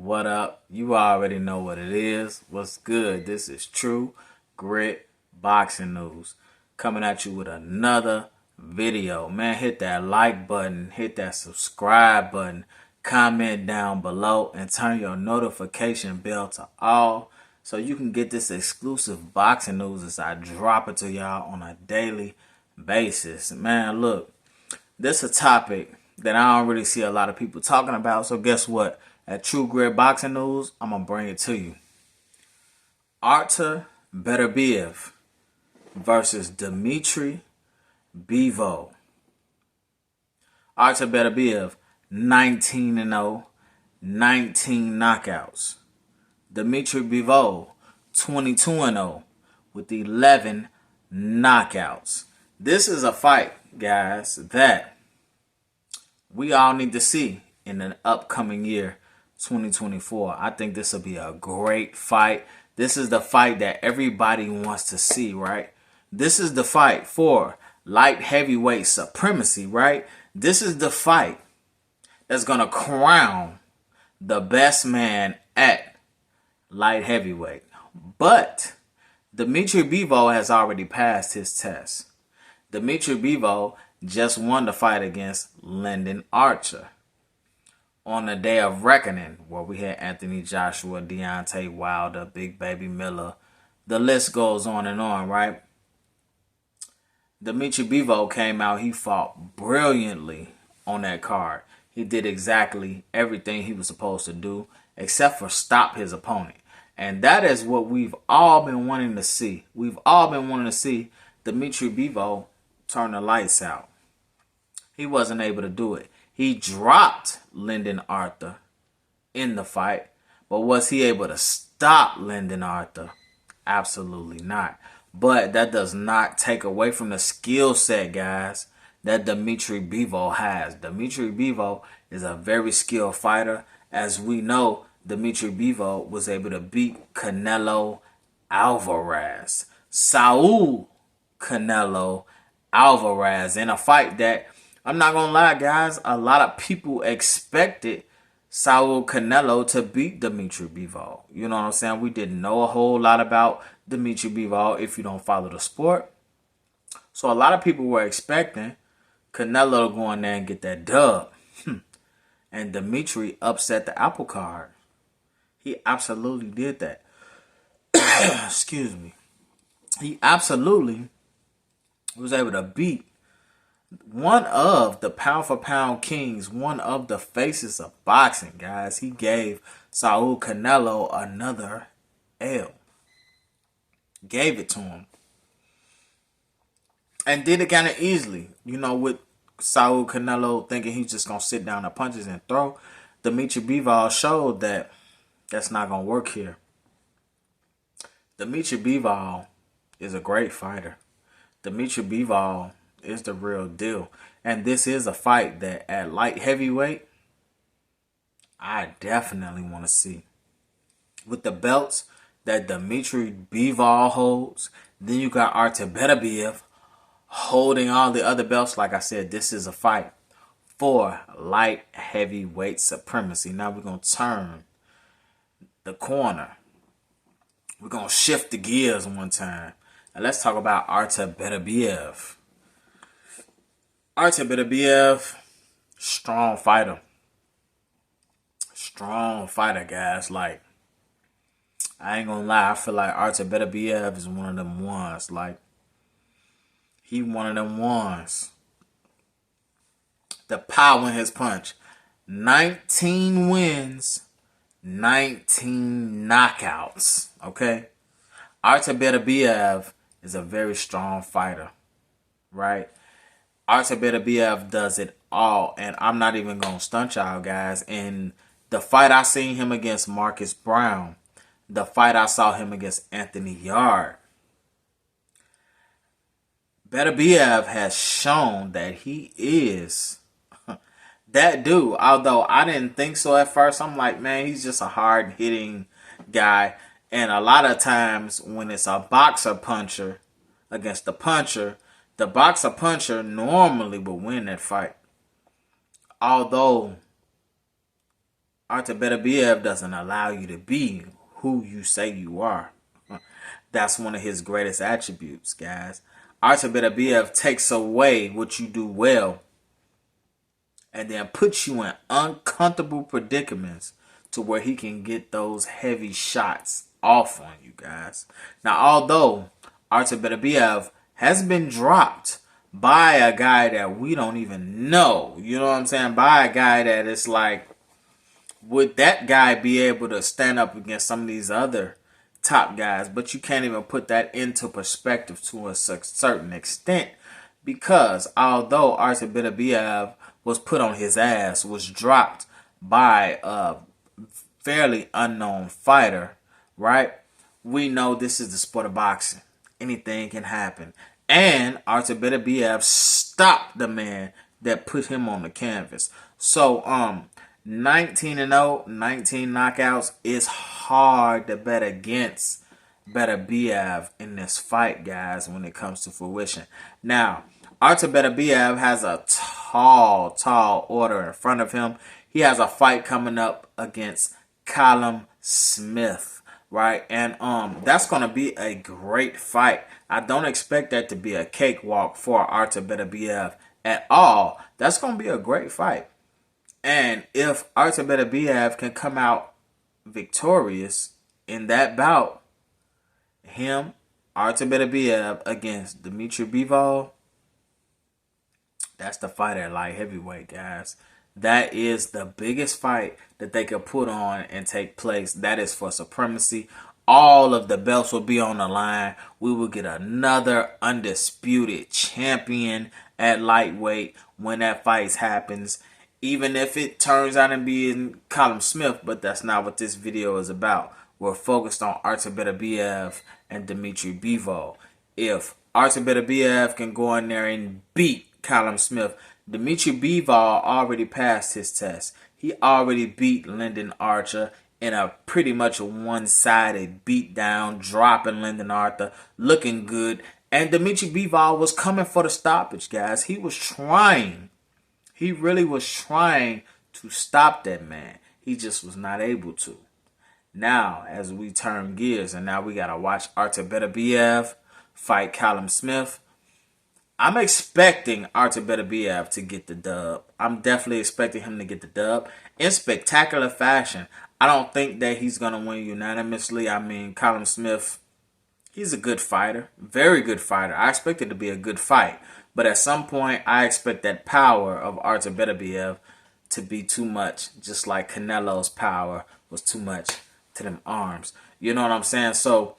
What up? You already know what it is. What's good? This is True Grit Boxing News coming at you with another video. Man, hit that like button, hit that subscribe button, comment down below, and turn your notification bell to all so you can get this exclusive boxing news as I drop it to y'all on a daily basis. Man, look, this is a topic that I don't really see a lot of people talking about. So guess what? At True Grit Boxing News, I'm going to bring it to you. Artur Beterbiev versus Dmitrii Bivol. Artur Beterbiev, 19-0, 19 knockouts. Dmitry Bivol, 22-0 with 11 knockouts. This is a fight, guys, that we all need to see in an upcoming year, 2024. I think this will be a great fight. This is the fight that everybody wants to see, right? This is the fight for light heavyweight supremacy, right? This is the fight that's going to crown the best man at light heavyweight. But Dmitry Bivol has already passed his test. Dmitry Bivol just won the fight against Lyndon Archer on the day of reckoning, where we had Anthony Joshua, Deontay Wilder, Big Baby Miller. The list goes on and on, right? Dmitry Bivol came out. He fought brilliantly on that card. He did exactly everything he was supposed to do, except for stop his opponent. And that is what we've all been wanting to see. We've all been wanting to see Dmitry Bivol turn the lights out. He wasn't able to do it. He dropped Lyndon Archer in the fight, but was he able to stop Lyndon Archer? Absolutely not. But that does not take away from the skill set, guys, that Dmitry Bivol has. Dmitry Bivol is a very skilled fighter. As we know, Dmitry Bivol was able to beat Canelo Alvarez. Saul Canelo Alvarez in a fight that, I'm not going to lie, guys, a lot of people expected Saul Canelo to beat Dmitry Bivol. You know what I'm saying? We didn't know a whole lot about Dmitry Bivol if you don't follow the sport. So a lot of people were expecting Canelo to go in there and get that dub. And Dmitry upset the apple cart. He absolutely did that. Excuse me. He absolutely was able to beat one of the pound-for-pound kings, one of the faces of boxing, guys. He gave Saul Canelo another L. Gave it to him. And did it kind of easily. You know, with Saul Canelo thinking he's just going to sit down the punches and throw, Dmitry Bivol showed that that's not going to work here. Dmitry Bivol is a great fighter. Dmitry Bivol is the real deal. And this is a fight that at light heavyweight, I definitely want to see. With the belts that Dmitry Bivol holds, then you got Artur Beterbiev holding all the other belts. Like I said, this is a fight for light heavyweight supremacy. Now we're going to turn the corner. We're going to shift the gears one time. And let's talk about Artur Beterbiev. Artur Beterbiev, strong fighter. Strong fighter, guys. Like, I ain't gonna lie. I feel like Artur Beterbiev is one of them ones. Like, he one of them ones. The power in his punch. 19 wins, 19 knockouts. Okay? Artur Beterbiev is a very strong fighter. Right? Artur Beterbiev does it all. And I'm not even going to stunt y'all, guys. In the fight I seen him against Marcus Brown, the fight I saw him against Anthony Yard, Beterbiev has shown that he is that dude. Although I didn't think so at first. I'm like, man, he's just a hard-hitting guy. And a lot of times when it's a boxer puncher against the puncher, the boxer puncher normally will win that fight. Although Artur Beterbiev doesn't allow you to be who you say you are. That's one of his greatest attributes, guys. Artur Beterbiev takes away what you do well and then puts you in uncomfortable predicaments to where he can get those heavy shots off on you guys. Now, although Artur Beterbiev has been dropped by a guy that we don't even know, you know what I'm saying? By a guy that it's like, would that guy be able to stand up against some of these other top guys? But you can't even put that into perspective to a certain extent, because although Artur Beterbiev was put on his ass, was dropped by a fairly unknown fighter, right? We know this is the sport of boxing. Anything can happen. And Artur Beterbiev stopped the man that put him on the canvas. So, 19-0, 19 knockouts. It's hard to bet against Beterbiev in this fight, guys, when it comes to fruition. Now, Artur Beterbiev has a tall order in front of him. He has a fight coming up against Callum Smith, right? And that's going to be a great fight. I don't expect that to be a cakewalk for Artur Beterbiev at all. That's going to be a great fight. And if Artur Beterbiev can come out victorious in that bout, Artur Beterbiev against Dmitry Bivol, that's the fight at light heavyweight, guys. That is the biggest fight that they could put on and take place. That is for Supremacy. All of the belts will be on the line. We will get another undisputed champion at lightweight when that fight happens. Even if it turns out to be in Callum Smith, but that's not what this video is about. We're focused on Artur Beterbiev and Dmitry Bivol. If Artur Beterbiev can go in there and beat Callum Smith, Dmitry Bivol already passed his test. He already beat Lyndon Archer in a pretty much one-sided beatdown, dropping Lyndon Archer, looking good. And Dmitry Bivol was coming for the stoppage, guys. He was trying. He really was trying to stop that man. He just was not able to. Now, as we turn gears, and now we got to watch Artur Beterbiev fight Callum Smith. I'm expecting Artur Beterbiev to get the dub. I'm definitely expecting him to get the dub in spectacular fashion. I don't think that he's going to win unanimously. I mean, Callum Smith, he's a good fighter. Very good fighter. I expect it to be a good fight. But at some point, I expect that power of Artur Beterbiev to be too much. Just like Canelo's power was too much to them arms. You know what I'm saying? So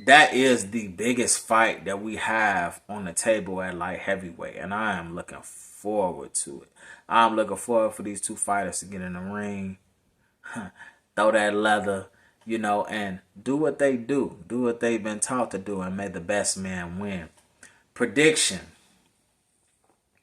that is the biggest fight that we have on the table at light heavyweight. And I am looking forward to it. I'm looking forward for these two fighters to get in the ring. Throw that leather, you know, and do what they do. Do what they've been taught to do, and may the best man win. Prediction.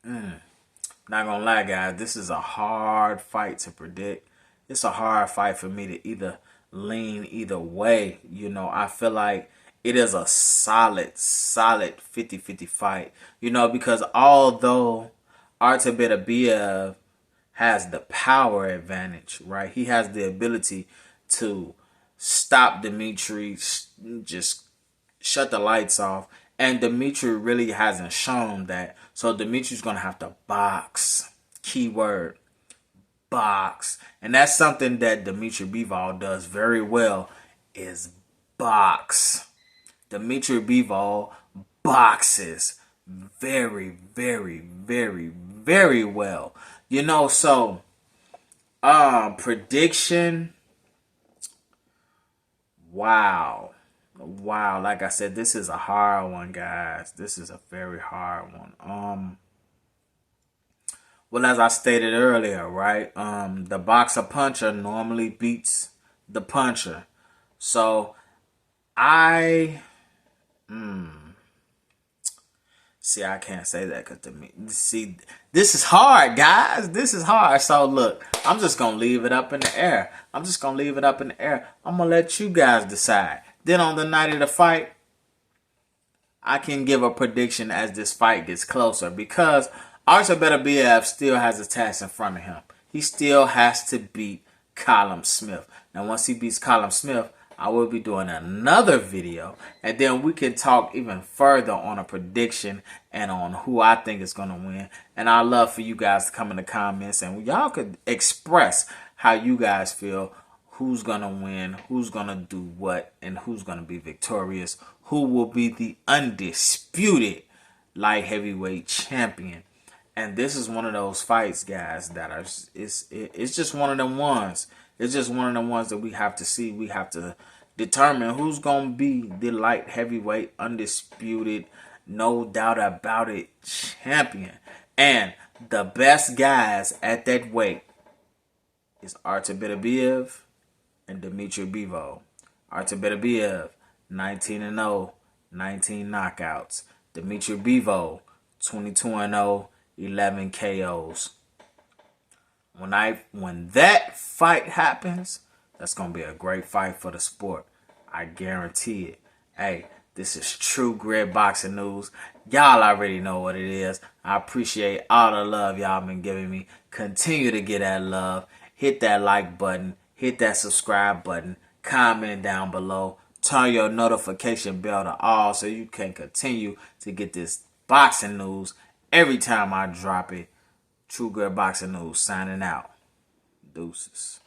Not gonna lie, guys, this is a hard fight to predict. It's a hard fight for me to either lean either way. You know, I feel like it is a solid 50-50 fight. You know, because although Artur Beterbiev has the power advantage, right? He has the ability to stop Dmitry, just shut the lights off. And Dmitry really hasn't shown that. So Dmitry's going to have to box. Keyword, box. And that's something that Dmitry Bivol does very well, is box. Dmitry Bivol boxes very well. You know, so prediction. Wow, like I said, this is a hard one, guys. This is a very hard one. Well, as I stated earlier, right, the boxer puncher normally beats the puncher. So see, I can't say that because to me, see, this is hard, guys. This is hard. So look, I'm just gonna leave it up in the air. I'm gonna let you guys decide. Then on the night of the fight, I can give a prediction as this fight gets closer, because Artur Beterbiev still has a task in front of him. He still has to beat Callum Smith. Now, once he beats Callum Smith, I will be doing another video, and then we can talk even further on a prediction and on who I think is going to win. And I'd love for you guys to come in the comments, and y'all could express how you guys feel, who's going to win, who's going to do what, and who's going to be victorious, who will be the undisputed light heavyweight champion. And this is one of those fights, guys, that are it's just one of them ones. It's just one of them ones that we have to see. We have to determine who's going to be the light heavyweight undisputed, no doubt about it, champion. And the best guys at that weight is Artur Beterbiev and Dmitry Bivol. Artur Beterbiev, 19-0, 19 knockouts. Dmitry Bivol, 22-0, 11 KOs. When that fight happens, that's going to be a great fight for the sport. I guarantee it. Hey, this is True Grit Boxing News. Y'all already know what it is. I appreciate all the love y'all been giving me. Continue to get that love. Hit that like button. Hit that subscribe button. Comment down below. Turn your notification bell to all so you can continue to get this boxing news every time I drop it. True Grit Boxing News signing out. Deuces.